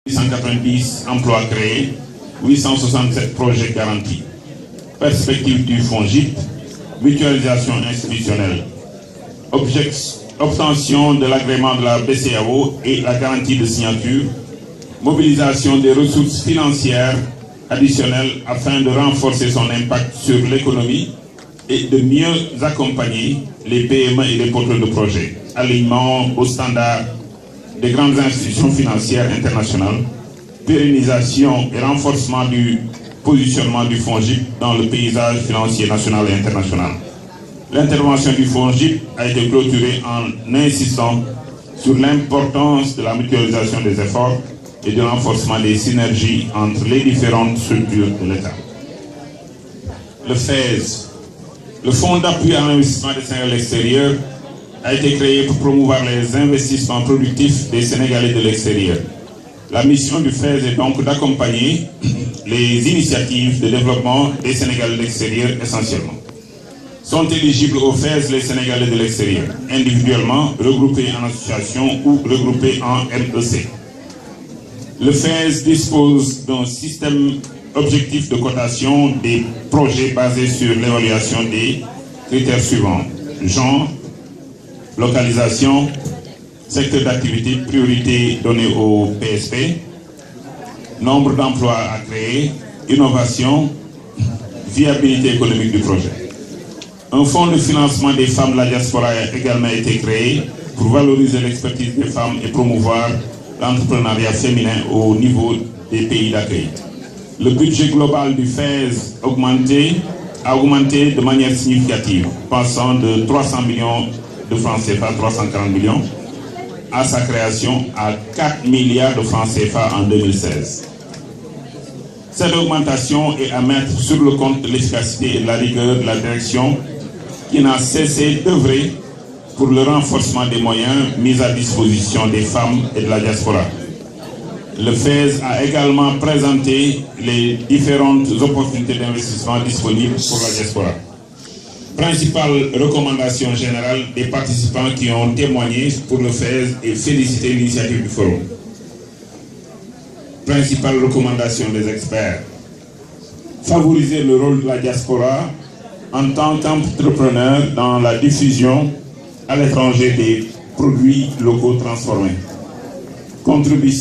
890 emplois créés, 867 projets garantis. Perspective du FONGIP, mutualisation institutionnelle. Obtention de l'agrément de la BCEAO et la garantie de signature. Mobilisation des ressources financières additionnelles afin de renforcer son impact sur l'économie et de mieux accompagner les PME et les porteurs de projets. Alignement aux standards des grandes institutions financières internationales. Pérennisation et renforcement du positionnement du FONGIP dans le paysage financier national et international. L'intervention du FONGIP a été clôturée en insistant sur l'importance de la mutualisation des efforts et du renforcement des synergies entre les différentes structures de l'État. Le FAISE, le Fonds d'appui à l'investissement des Sénégalais de l'extérieur, a été créé pour promouvoir les investissements productifs des Sénégalais de l'extérieur. La mission du FAISE est donc d'accompagner les initiatives de développement des Sénégalais de l'extérieur essentiellement. Sont éligibles au FAISE les Sénégalais de l'extérieur, individuellement, regroupés en association ou regroupés en MEC. Le FAISE dispose d'un système objectif de cotation des projets basés sur l'évaluation des critères suivants: genre, localisation, secteur d'activité, priorité donnée au PSP, nombre d'emplois à créer, innovation, viabilité économique du projet. Un fonds de financement des femmes de la diaspora a également été créé pour valoriser l'expertise des femmes et promouvoir l'entrepreneuriat féminin au niveau des pays d'accueil. Le budget global du FAISE a augmenté de manière significative, passant de 300 millions de francs CFA, 340 millions, à sa création à 4 milliards de francs CFA en 2016. Cette augmentation est à mettre sur le compte de l'efficacité et de la rigueur de la direction qui n'a cessé d'œuvrer pour le renforcement des moyens mis à disposition des femmes et de la diaspora. Le FAISE a également présenté les différentes opportunités d'investissement disponibles pour la diaspora. Principale recommandation générale des participants qui ont témoigné pour le FAISE et félicité l'initiative du forum. Principale recommandation des experts: favoriser le rôle de la diaspora en tant qu'entrepreneur dans la diffusion à l'étranger des produits locaux transformés. Contribuer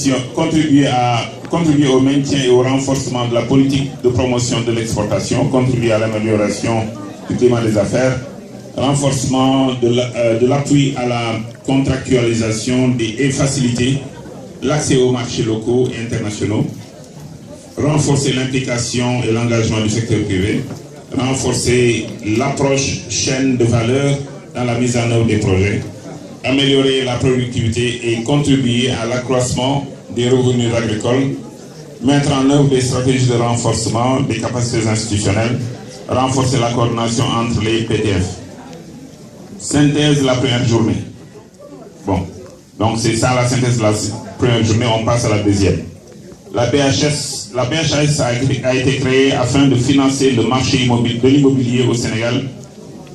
au maintien et au renforcement de la politique de promotion de l'exportation, contribuer à l'amélioration du climat des affaires, renforcement de l'appui à la contractualisation et faciliter l'accès aux marchés locaux et internationaux, renforcer l'implication et l'engagement du secteur privé, renforcer l'approche chaîne de valeur dans la mise en œuvre des projets, améliorer la productivité et contribuer à l'accroissement des revenus agricoles, mettre en œuvre des stratégies de renforcement des capacités institutionnelles, renforcer la coordination entre les PTF. Synthèse de la première journée. Bon, donc c'est ça la synthèse de la première journée, on passe à la deuxième. La BHS a été créée afin de financer le marché de l'immobilier au Sénégal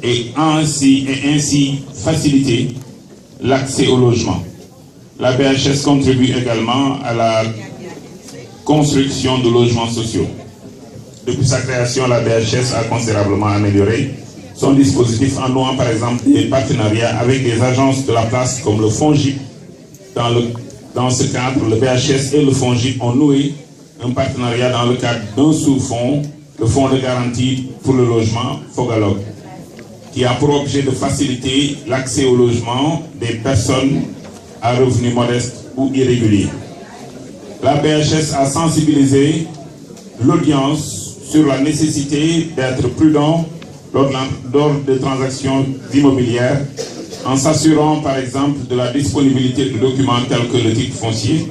et ainsi faciliter l'accès au logement. La BHS contribue également à la construction de logements sociaux. Depuis sa création, la BHS a considérablement amélioré son dispositif en nouant par exemple des partenariats avec des agences de la place comme le FONGIP. Dans ce cadre, le BHS et le FONGIP ont noué un partenariat dans le cadre d'un sous-fonds, le Fonds de garantie pour le logement, FOGALOG, qui a pour objet de faciliter l'accès au logement des personnes à revenus modestes ou irréguliers. La BHS a sensibilisé l'audience sur la nécessité d'être prudent lors des transactions immobilières en s'assurant par exemple de la disponibilité de documents tels que le titre foncier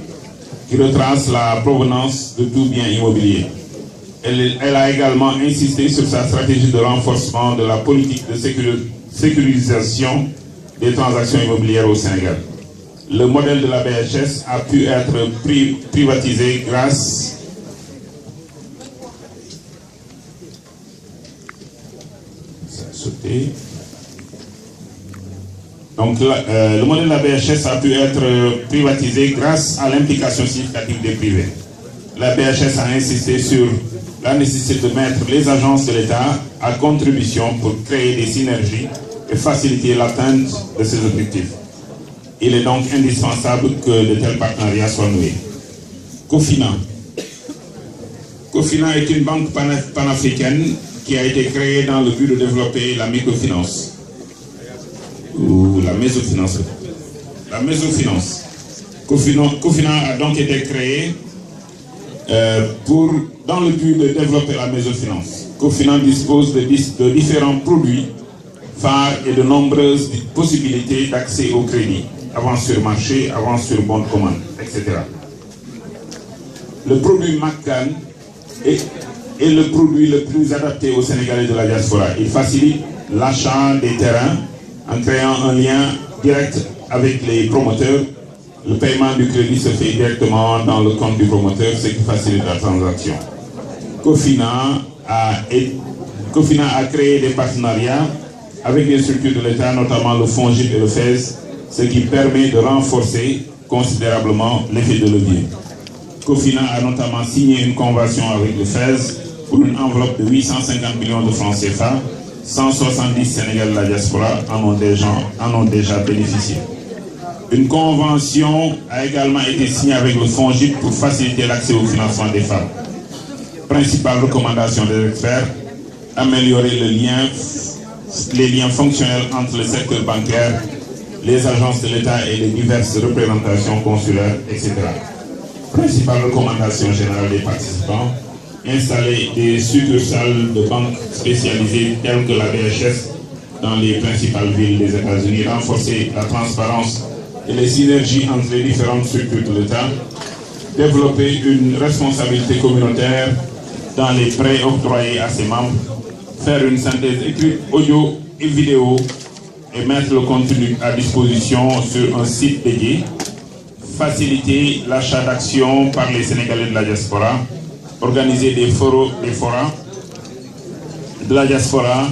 qui retrace la provenance de tout bien immobilier. Elle a également insisté sur sa stratégie de renforcement de la politique de sécurisation des transactions immobilières au Sénégal. Le modèle de la BHS a pu être privatisé grâce Donc le modèle de la BHS a pu être privatisé grâce à l'implication significative des privés. La BHS a insisté sur la nécessité de mettre les agences de l'État à contribution pour créer des synergies et faciliter l'atteinte de ces objectifs. Il est donc indispensable que de tels partenariats soient noués. Cofina. Cofina est une banque panafricaine qui a été créée dans le but de développer la microfinance ou la mésofinance. La mésofinance. Cofina a donc été créée dans le but de développer la mésofinance. Cofina dispose de différents produits phares et de nombreuses possibilités d'accès au crédit, avance sur marché, avance sur bon de commande, etc. Le produit Macan est le produit le plus adapté aux Sénégalais de la diaspora. Il facilite l'achat des terrains en créant un lien direct avec les promoteurs. Le paiement du crédit se fait directement dans le compte du promoteur, ce qui facilite la transaction. Cofina a créé des partenariats avec les structures de l'État, notamment le FONGIP et le FES, ce qui permet de renforcer considérablement l'effet de levier. Cofina a notamment signé une convention avec le FES pour une enveloppe de 850 millions de francs CFA. 170 Sénégalais de la diaspora en ont déjà bénéficié. Une convention a également été signée avec le FONGIP pour faciliter l'accès au financement des femmes. Principale recommandation des experts, améliorer les liens fonctionnels entre le secteur bancaire, les agences de l'État et les diverses représentations consulaires, etc. Principale recommandation générale des participants, installer des succursales de banques spécialisées telles que la BHS dans les principales villes des États-Unis, renforcer la transparence et les synergies entre les différentes structures de l'État, développer une responsabilité communautaire dans les prêts octroyés à ses membres, faire une synthèse écrite, audio et vidéo et mettre le contenu à disposition sur un site dédié, faciliter l'achat d'actions par les Sénégalais de la diaspora, organiser des forums de la diaspora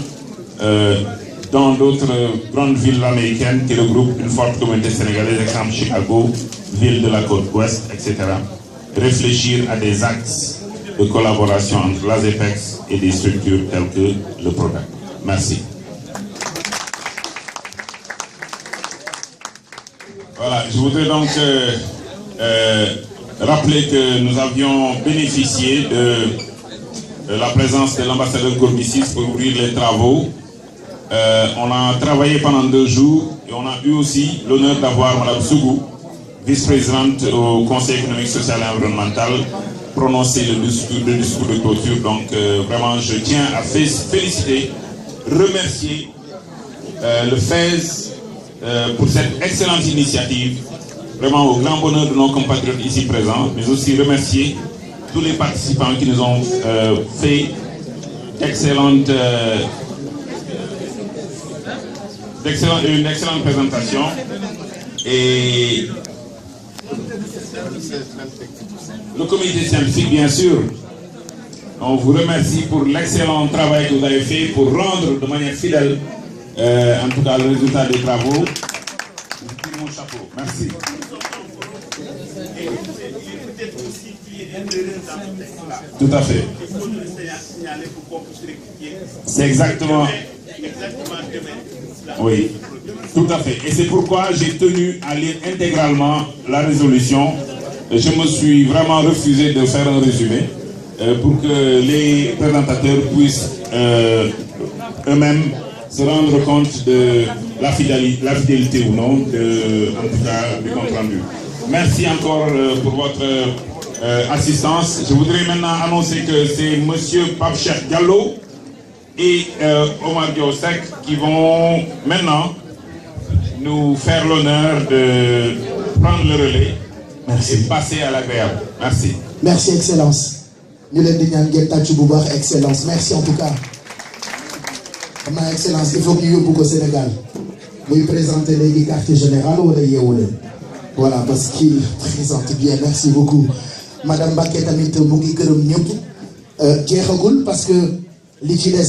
dans d'autres grandes villes américaines qui regroupent une forte communauté sénégalaise, exemple Chicago, ville de la côte ouest, etc. Réfléchir à des axes de collaboration entre l'ASEPEX et des structures telles que le PRODAC. Merci. Voilà, je voudrais donc rappeler que nous avions bénéficié de la présence de l'ambassadeur Gourmissis pour ouvrir les travaux. On a travaillé pendant 2 jours et on a eu aussi l'honneur d'avoir Mme Sougou, vice-présidente au Conseil économique, social et environnemental, prononcer le discours de clôture. Donc vraiment, je tiens à féliciter, remercier le FES pour cette excellente initiative, vraiment au grand bonheur de nos compatriotes ici présents, mais aussi remercier tous les participants qui nous ont fait une excellente présentation. Et le comité scientifique, bien sûr, on vous remercie pour l'excellent travail que vous avez fait pour rendre de manière fidèle, en tout cas, le résultat des travaux. Je tire mon chapeau. Merci. Tout à fait. C'est exactement. Oui, tout à fait. Et c'est pourquoi j'ai tenu à lire intégralement la résolution. Je me suis vraiment refusé de faire un résumé pour que les présentateurs puissent eux-mêmes se rendre compte de la fidélité ou non, en tout cas, du compte rendu. Merci encore pour votre assistance. Je voudrais maintenant annoncer que c'est M. Pape Cheikh Diallo et Omar Diosek qui vont maintenant nous faire l'honneur de prendre le relais. Merci. Et passer à l'agréable. Merci. Merci, Excellence. Nous les disons Excellence. Merci en tout cas. Ma Excellence, il faut que nous au Sénégal. Vous présentez les quartiers généraux ou les voilà, parce qu'il présente bien. Merci beaucoup. Madame Baké tamit mu ngi gërëm ñëpp jeexagul parce que li ci des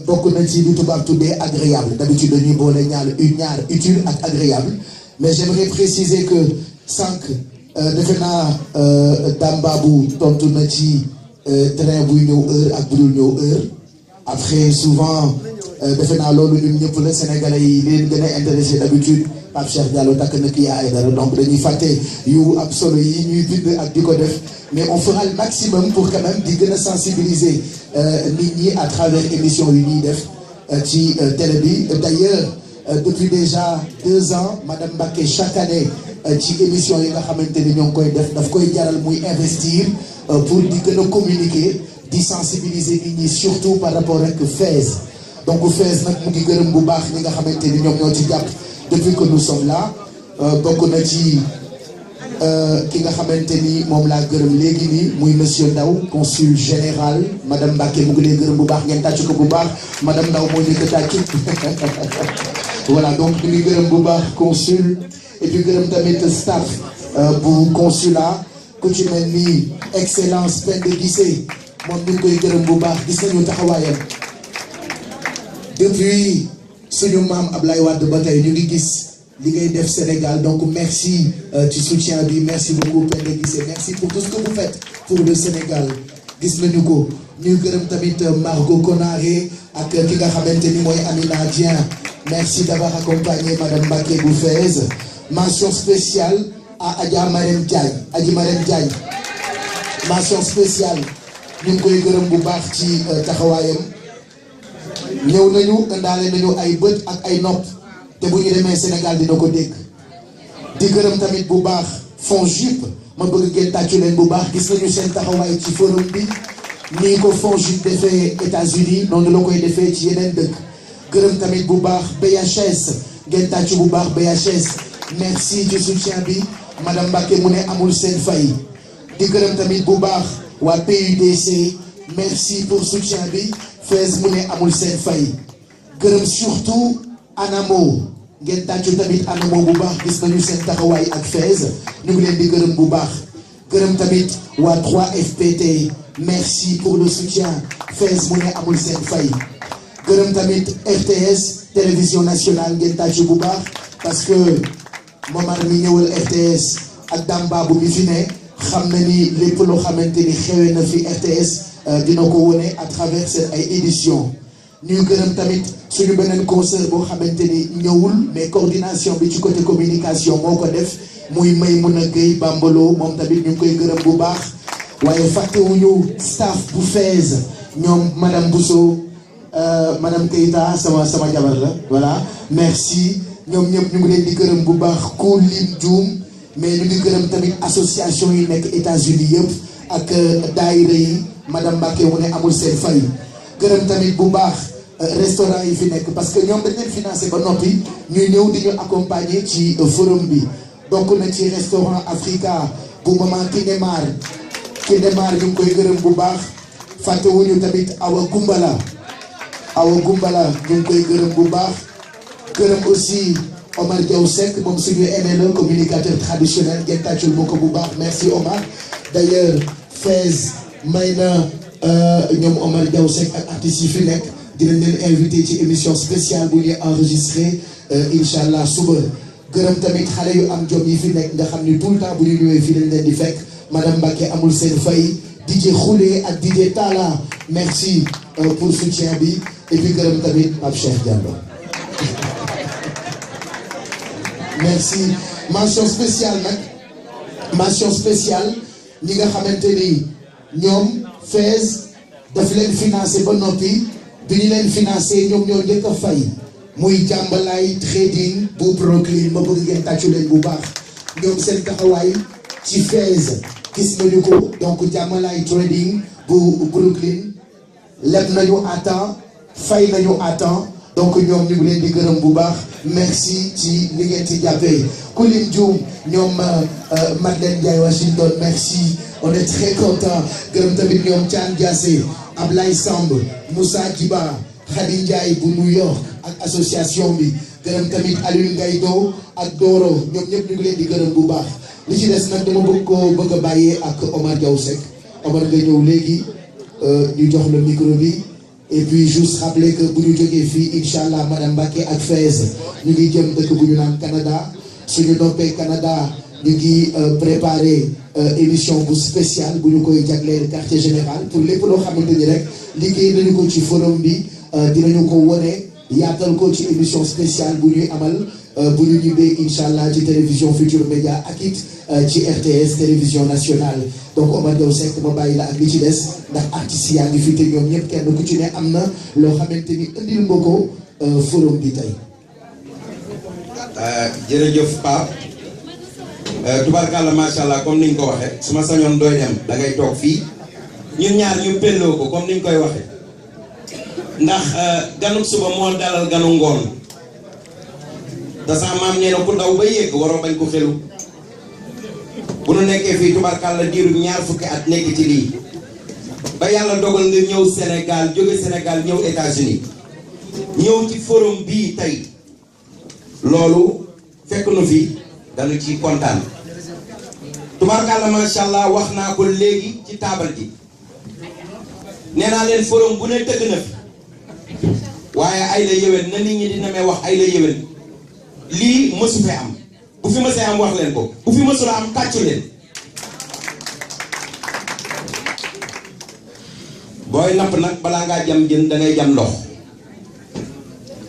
bokk na ci lu tubaab tuddee agréable d'habitude dañuy boole ñaar utile ak agréable mais j'aimerais préciser que sànq defe naa Dambabou tontu na ci train buy ñëw heure ak bu dul ñëw heure après souvent defe naa loolu ñun ñëpp la Sénégalais yi leen gën a intéressé d'habitude Pape Cheikh Diallo takk na kii ay dara donc dañuy fàtte yu ab solo yi ñuy bind ak di ko def mais on fera le maximum pour quand même di gën a sensibiliser nit ñi à travers émission yu ñuy def ci télé bi d'ailleurs depuis déjà 2 ans Madame Mbacké chaque année ci émission yi nga xamante ni ñoo ngi koy def daf koy jaral muy investir pour di gën a communiquer di sensibiliser nit ñi surtout par rapport ak FAISE donc FAISE nag mu ngi gërëm bu baax ñi nga xamante ni ñoom ñoo ci jàpp depuis que nous sommes là bokk na ci ki nga xamante ni moom laa gërëm léegi nii muy monsieur Ndaw consul général madame Mbacké mu ngi lay gërëm bu baax ngeen tàcc ko bu baax madame Ndaw moo ñu ko tàcc voilà donc ñu ngi gërëm bu baax consul et puis gërëm tamit staff bu consulat ku ci mel ni excellence Penda Guissé moom ñu ngi koy gërëm bu baax gis nañu taxawaayam depuis suñu maam Ablaye Wade ba tey ñu ngi gis li ngay def Sénégal donc merci ci soutien bi merci beaucoup Penda Guissé merci pour tout ce que vous faites pour le Sénégal gis nañu ko ñuy gërëm tamit Margot Konaré ak ki nga xamante ni mooy Amina Dieng merci d'avoir accompagné madame Mbacké bu FAISE mention spéciale à Adja Marème Diagne mention spéciale ñu ngi koy gërëm bu baax ci taxawaayam ñëw nañu indaale nañu ay bët ak ay nopp te bu ñu demee Sénégal dina ko dégg di gërëm tamit bu baax FONGIP ma bëgg ngeen tàccu leen bu baax gis nañu seen taxawaay ci forum bi nii ko FONGIP defee États-Unis noonu la koy defee ci yeneen dëkk gërëm tamit bu baax BHS ngeen tàccu bu baax BHS merci ci soutien bi madame Mbacké mu ne amul seen fay di gërëm tamit bu baax waa PUDC merci pour soutien bi FAISE mu ne amul seen fay gërëm surtout ANAMO ngeen tàccu tamit ANAMO bu baax gis nañu seen taxawaay ak FAISE ñu ngi leen di gërëm bu baax gërëm tamit waa 3FPT merci pour le soutien FAISE mu ne amul seen fay gërëm tamit RTS télévision nationale ngeen tàccu bu baax parce que Momar mi ñëwal RTS ak Dambabou mi fi ne xam na ni lépp loo xamante ni xewee na fi RTS dina ko wone à travers seen ay éditions ñuy gërëm tamit suñu beneen concert boo xamante ni ñëwul mais coordination bi ci côté communication moo ko def muy Maymouna Gueye Bambalo moom tamit ñu ngi koy gërëm bu baax waaye fàttewuñu staff bu FAISE ñoom madame Bousso madame Keita sama jabar la voilà merci ñoom ñëpp ñu ngi leen di gërëm bu baax ku lim juum mais ñu ngi gërëm tamit association yi nekk États-Unis yëpp ak daayira yi madame Mbacké mu ne amul seen fay gërëm tamit bu baax restaurant yi fi nekk parce que ñoom dañ leen financé ba noppi ñuy ñëw di ñu accompagner ci forum bi donc na ci restaurant Africa bu maman Kinemar ñu ngi koy gërëm bu baax fàttewuñu tamit Awa Gumbala ñu ngi koy gërëm bu baax gërëm aussi Omar Diaw Seck moom suñu aîné la communicateur traditionnel ngeen tàccul moo ko bu baax merci Omar d'ailleurs FAISE may na ñoom Omar Diaw Seck ak artistes yi fi nekk dinañ leen invité ci émission spéciale bu ñuy enregistré incha allah suba gërëm tamit xale yu am jom yi fi nekk nga xam ni tout le temps bu ñu ñëwee fii lañ leen di fekk madame Mbacké amul seen fay DJ Khoulé ak DJ Talla merci pour soutien bi et puis gërëm tamit Pape Cheikh Diallo merci mention spéciale ñi nga xamante ni ñoom FAISE daf leen financé ba noppi bi ñu leen financé ñoom ñoo njëkk a fay muy jàmbalaay trading bu Brooklyn ma bëgg ngeen tàccu leen bu baax ñoom seen taxawaay ci FAISE gis nañu ko donc jàmbalaay trading bu Brooklyn leb nañu à temps fay nañu à temps donc ñoom ñu ngi leen di gërëm bu baax merci ci li ngeen ci jàppee Koulim Dioum ñoom Madeleine Ndiaye Washington merci on est très content gërëm tamit ñoom Thian Diassé Ablaye Samb Moussa Kiba Khady Ndiaye bu New York ak association bi gërëm tamit Aliou Ngaydo ak Doro ñoom ñëpp ñu ngi leen di gërëm bu baax li ci des nag dama bëgg a bàyyee ak Omar Diaw Seck Omar nga ñëw léegi ñu jox le micro bi et puis juste rappeler que bu ñu jógee fii incha allah madame Mbacké ak Fès ñu ngi jëm dëkk bu ñu naan Canada suñu noppee Canada ñu ngi préparer émission bu spéciale bu ñu koy jagleel quartier général pour lépp loo xamante ni rek liggéey nañu ko ci forum bi dinañu ko wone yaatal ko ci émission spéciale bu ñuy amal bu ñu ñibbee incha allah ci télévision Futur Média ak it ci RTS télévision nationale donc Omar Diaw Seck ma bàyyi la ak li ci des ndax artistes yaa ngi fi te ñoom ñëpp kenn ku ci ne am na loo xamante ni indil nga ko forum bi tey. jërëjëf Pape tubarkalla macha allah comme niñ ko waxee su ma sañoon dooy dem da ngay toog fii ñun ñaar ñu pelloo ko comme niñ koy waxee ndax ganuk suba moo dalal ganu ngoon te sama maam nee na ku daw ba yéeg waroo bañ ko xelu bu nu nekkee fii tubarkalla diiru ñaar fukki at nekk ci lii ba yàlla dogal nga ñëw Sénégal jóge Sénégal ñëw États-Unis ñëw ci forum bii tey loolu fekk nu fi dañu ci kontaan tubarkalla macha allah wax naa ko léegi ci taabal ji nee naa leen forum bu ne tëgg na fi waaye ay la yéwén na nit ñi dina may wax ay la yéwén lii mësu fi am bu fi mësee am wax leen ko bu fi mësula am tàccu leen booy napp nag balaa ngaa jam jën da ngay jam ndox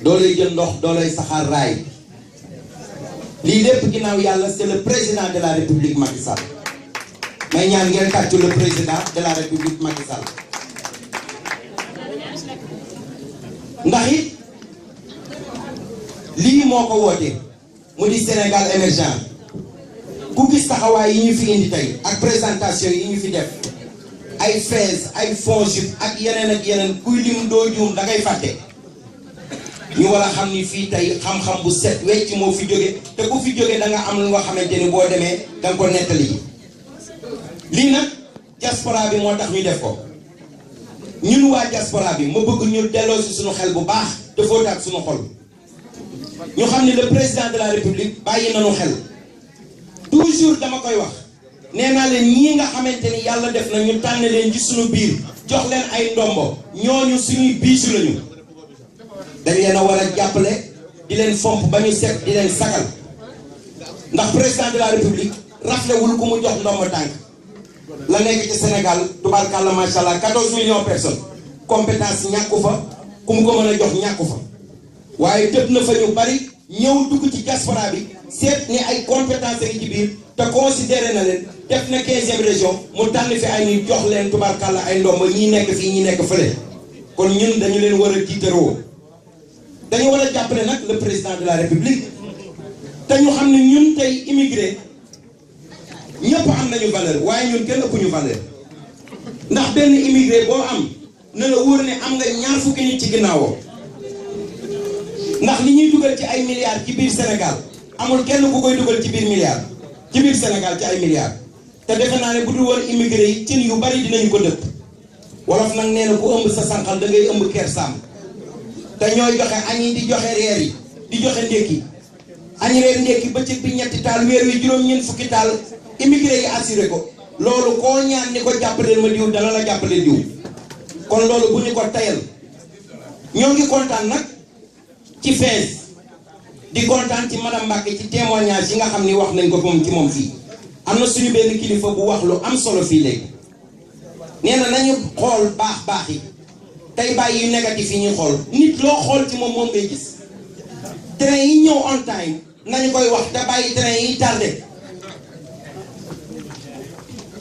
doo lay jël ndox doo lay saxaar raay lii lépp ginnaaw yàlla c'est le président de la république Macky Sall may ñaan ngeen tàccu le président de la république Macky Sall ndax it lii moo ko woote mu di Sénégal émergent ku gis taxawaay yi ñu fi indi tey ak présentation yi ñu fi def ay Fès ay FONGIP ak yeneen kuy lim doo juum da ngay fàtte ñu war a xam ni fii tey xam-xam bu set wecc moo fi jóge te ku fi jóge da nga am lu nga xamante ni boo demee da nga ko nettali yi lii nag diaspora bi moo tax ñu def ko ñun waa diaspora bi ma bëgg ñu delloo si suñu xel bu baax te fóotaat suñu xol ñu xam ni le président de la république bàyyi nañu xel toujours dama koy wax nee naa leen ñii nga xamante ni yàlla def na ñu tànn leen ci suñu biir jox leen ay ndombo ñooñu suñuy biisu lañu dañ leen a war a jàppale di leen fomp ba ñu set di leen sagal ndax président de la république raflewul ku mu jox ndombo tànk la nekk ci Sénégal tubaarkàlla macha allah 14 millions personnes compétence ñàkku fa ku mu ko mën a jox ñàkku fa waaye tëb na fa ñu bari ñëw dugg ci diaspora bi seet ni ay compétence yi ci biir te considéré na leen def na 15e région mu tànn fi ay ñuy jox leen tubaarkàlla ay ndombo ñii nekk fii ñi nekk fële kon ñun dañu leen war a tiitaroo dañu war a jàppale nag le président de la république te ñu xam ne ñun tey immigré ñëpp am nañu valeur waaye ñun kenn ëpp ñu valeur ndax benn immigré boo am na la wóor ne am nga ñaar fukki nit ci ginnaawoo ndax li ñuy dugal ci ay milliards ci biir Sénégal amul kenn ku koy dugal ci biir milliards ci biir Sénégal ci ay milliards te defe naa ne bu dul woon immigré yi cin yu bari dinañu ko dëpp wolof nag nee na ku ëmb sa sànqal da ngay ëmb kersaam te ñooy joxe añ yi di joxe reer yi di joxe ndékki añ reer ndékki bëccëg bi ñetti taal weer wi juróom-ñeent fukki taal immigré yi assuré ko loolu koo ñaan ni ko jàppaleen ma diw dana la jàppaleen diw kon loolu bu ñu ko tayal ñoo ngi kontaan nag ci Fès di kontaan ci madame Mbacké ci témoignage yi nga xam ni wax nañ ko moom ci moom fii am na suñu benn kilifa bu wax lu am solo fii léegi nee na nañu xool baax yi tey bàyyi yu négatif yi ñuy xool nit loo xool ci moom ngay gis train yi ñëw on time nañu koy wax te bàyyi train yi tardé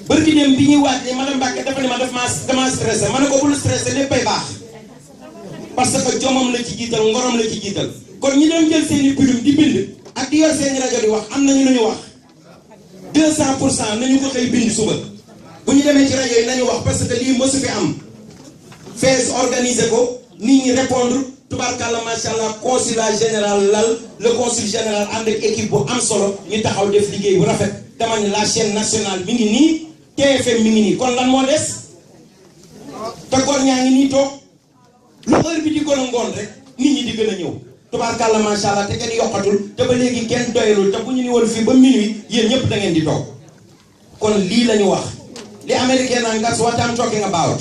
bërki dem bi ñuy waaj ne madame Mbacké dafa ne ma dama stressé ma ne ko bul stressé léppay baax parce que jomam la ci jiital ngorom la ci jiital kon ñi doon jël seeni plume di bind ak di yor seeni rajo di wax am nañu lu ñu wax 200% nañu ko xëy bind suba bu ñu demee ci rajo yi nañu wax parce que lii mësu fi am Fès organiser ko nit ñi répondre tubaarkàlla macha allah consulat général lal le consul général ànd ak équipe bu am solo ñu taxaw def liggéey bu rafet dama ne la chaîne nationale mi ngi nii TFM mi ngi nii kon lan moo des te góor ñaa ngi nii toog lu heure bi di gën a ngoon rek nit ñi di gën a ñëw tubaarkàlla macha allah te kenn yokkatul te ba léegi kenn doyalul te bu ñu ni woon fii ba minuit yéen ñëpp da ngeen di toog kon lii la ñu wax li américain naan that's what I'm talking about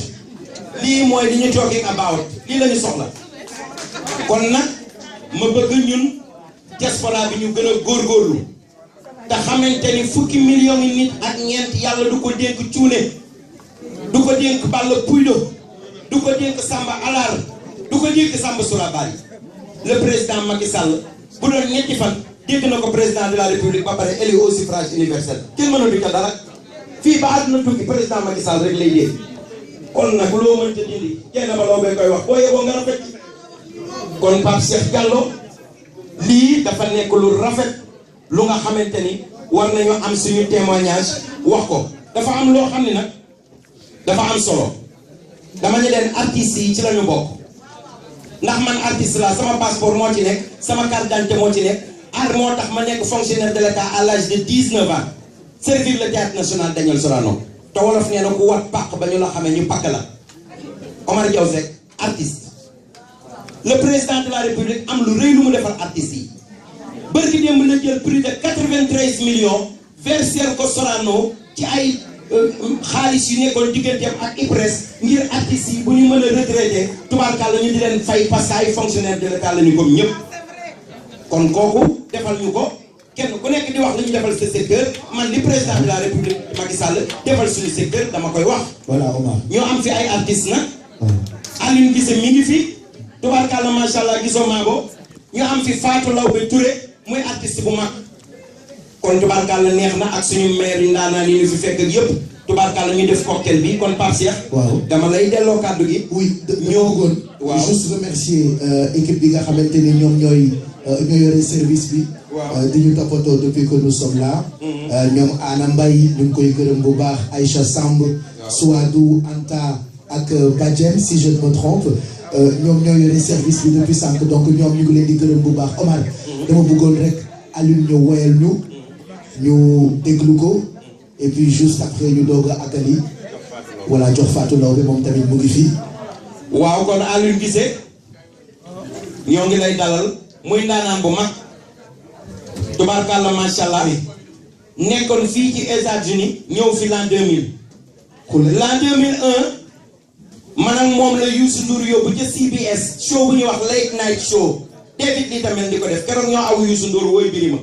lii mooy li ñu talking about lii la ñu soxla kon nag ma bëgg ñun diaspora bi ñu gën a góorgóorlu te xamante ni fukki millions yi nit ak ñeent yàlla du ko dénk cuune du ko dénk Balla Puydo du ko dénk Samba Alar du ko dénk Samba Surabali le président Macky Sall bu doon ñetti fan dégg na ko président de la république ba pare élu au suffrage universel kenn mënul di ko dara fii ba àdduna tukki président Macky Sall rek lay dégg kon nag loo mënta dindi kenn ba loo bay koy wax boo yeboo nga rafet kon Pape Cheikh Diallo lii dafa nekk lu rafet lu nga xamante ni war nañu am suñu témoignage wax ko dafa am loo xam ne nag dafa am solo dama ne leen artistes yi ci lañu bokk ndax man artiste la sama passeport moo ci nekk sama carte d'identité moo ci nekk ar moo tax ma nekk fonctionnaire de l'État à l'âge de 19 ans servir le théâtre national Daniel Sorano te wolof nee na ku wat pàq ba ñu la xamee ñu pakk la Omar Diaw Seck artiste le président de la république am lu rëy lu mu defal artistes yi bërki démb la jël plus de 93 millions verser ko Sorano ci ay xaalis yu nekkoon digganteem ak IPRES ngir artistes yi bu ñu mën a retraité tubaarkàlla ñu di leen fay parce que ay fonctionnaire de l'État la ñu comme ñëpp kon kooku defal ñu ko kenn ku nekk di wax li ñu defal sa secteur man li président de la république Macky Sall defal suñu secteur dama koy wax. voilà Omar. ñoo am fi ay artistes nag. Aline Guissé mi ngi fi tubaarkàlla macha allah gisoo maago ñu am fi Fatou Lawbe Touré muy artiste bu mag. kon tubaarkàlla neex na ak suñu maire yi ndaanaan yi ñu fi fekk ak yëpp tubaarkàlla ñu def cocktail bi kon Pape Cheikh. waaw dama lay delloo kàddu gi. oui ñoo bëggoon. waaw juste remercier équipe bi nga xamante ni ñoom ñoo yore service bi. waaw di ñu toppatoo depuis que nous sommes là. ñoom Anna Mbaye ñu ngi koy gërëm bu baax Aïcha Samb. Souadou Anta ak Badjem si je ne me trompe. ñoom ñoo yore service bi depuis sànq donc ñoom ñu ngi leen di gërëm bu baax Omar. dama bëggoon rek Alioune ñu woyal ñu déglu ko et puis juste après ñu doog a àggali voilà jox Fatou Lawbe moom tamit mu ngi fii. waaw kon Alioune Guissé ñoo ngi lay dalal muy ndaanaan bu mag tubaarkàlla macha allah nekkoon fii ci États-Unis ñëw fi l'an 2000. l'an 2001 man ak moom la Youssou Ndour yóbbu ca CBS show bu ñuy wax late night show David Lee tamit di ko def keroog ñoo aw Youssou Ndour woy birima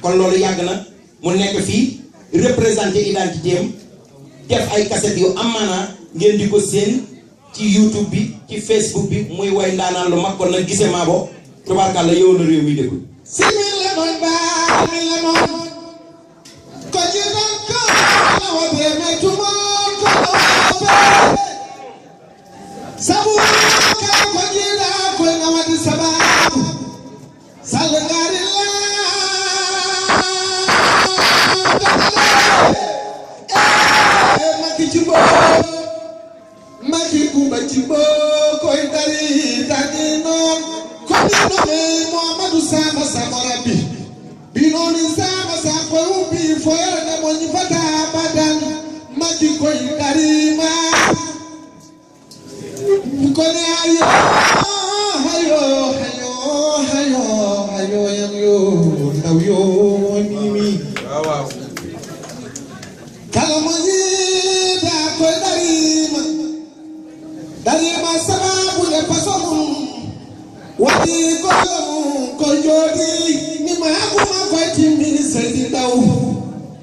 kon loolu yàgg na mu nekk fii représenté identité am def ay cassette yu am maanaa ngeen di ko seen ci YouTube bi ci Facebook bi muy way ndaanaan lu mag kon nag gisee maa bo tubaarkàlla yow la réew mi déglu. Maki kumba chimbo koy dari tani non ko dino me Muhammadu sama samorabi binoni sama sa ko ubi foyere ne mo ni fata badan maki koy dari ma ko ne ayo hayo hayo hayo hayo yam yo ndaw yo mimi waaw kala mo ni da ko dari ma sababu le pasomu wadi ko jodi ni ma aguma ko timmi sedi daw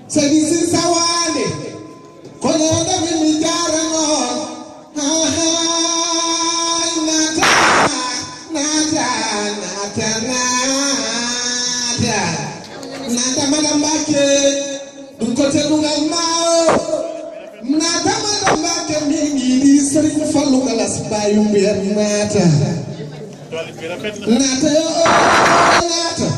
sedi sin sawale ko le da mi jarano ha ha nata madam Mbake dum ko te dungal mao nata madam Mbake mingi di Serigne Fallou Galas bayu mbier nata yo nata